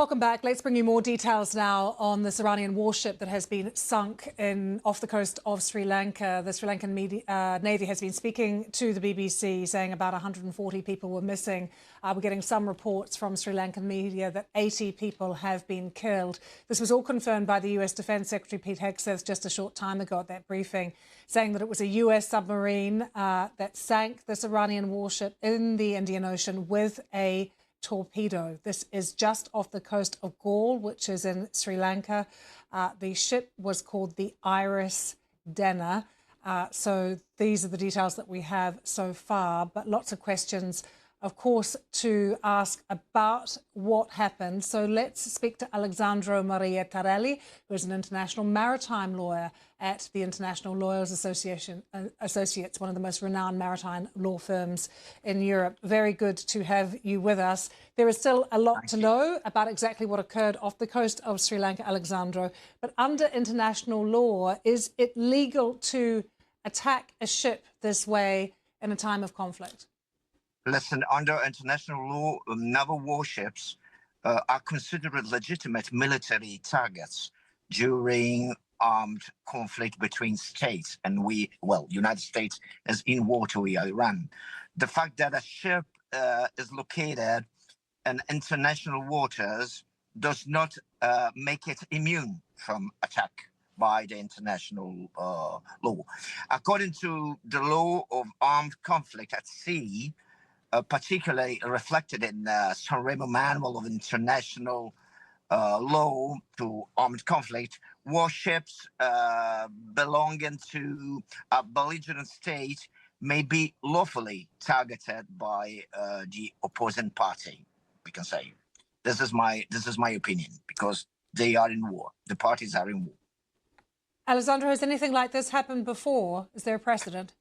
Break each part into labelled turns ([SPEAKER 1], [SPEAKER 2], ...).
[SPEAKER 1] Welcome back. Let's bring you more details now on this Iranian warship that has been sunk off the coast of Sri Lanka. The Sri Lankan Navy has been speaking to the BBC, saying about 140 people were missing. We're getting some reports from Sri Lankan media that 80 people have been killed. This was all confirmed by the US Defense Secretary Pete Hegseth just a short time ago at that briefing, saying that it was a US submarine that sank this Iranian warship in the Indian Ocean with a torpedo. This is just off the coast of Galle, which is in Sri Lanka. The ship was called the Iris Denner. So these are the details that we have so far, but lots of questions, of course, to ask about what happened. So let's speak to Alexandro Maria Tirelli, who is an international maritime lawyer at the International Lawyers Associates, one of the most renowned maritime law firms in Europe. Very good to have you with us. There is still a lot to know about exactly what occurred off the coast of Sri Lanka, Alexandro. But under international law, is it legal to attack a ship this way in a time of conflict?
[SPEAKER 2] Listen, under international law, naval warships are considered legitimate military targets during armed conflict between states. And United States is in war to Iran. The fact that a ship is located in international waters does not make it immune from attack by the international law. According to the law of armed conflict at sea, particularly reflected in the San Remo Manual of International Law to Armed Conflict, warships belonging to a belligerent state may be lawfully targeted by the opposing party. We can say this is my opinion, because they are in war. The parties are in war.
[SPEAKER 1] Alexandro, has anything like this happened before? Is there a precedent?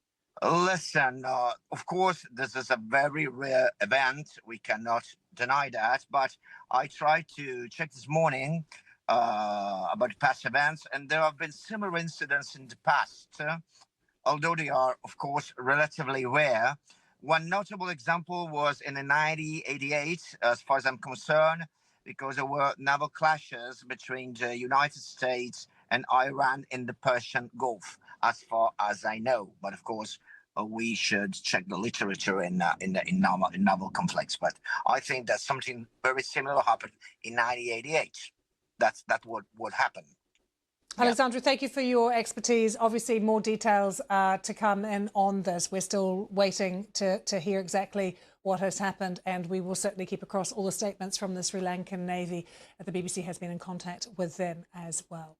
[SPEAKER 2] Listen, of course, this is a very rare event. We cannot deny that. But I tried to check this morning about past events, and there have been similar incidents in the past, although they are, of course, relatively rare. One notable example was in 1988, as far as I'm concerned, because there were naval clashes between the United States and Iran in the Persian Gulf, as far as I know. But of course, we should check the literature in naval conflicts. But I think that something very similar happened in 1988. That's what happened.
[SPEAKER 1] Alexandro, thank you for your expertise. Obviously, more details to come in on this. We're still waiting to hear exactly what has happened, and we will certainly keep across all the statements from the Sri Lankan Navy. The BBC has been in contact with them as well.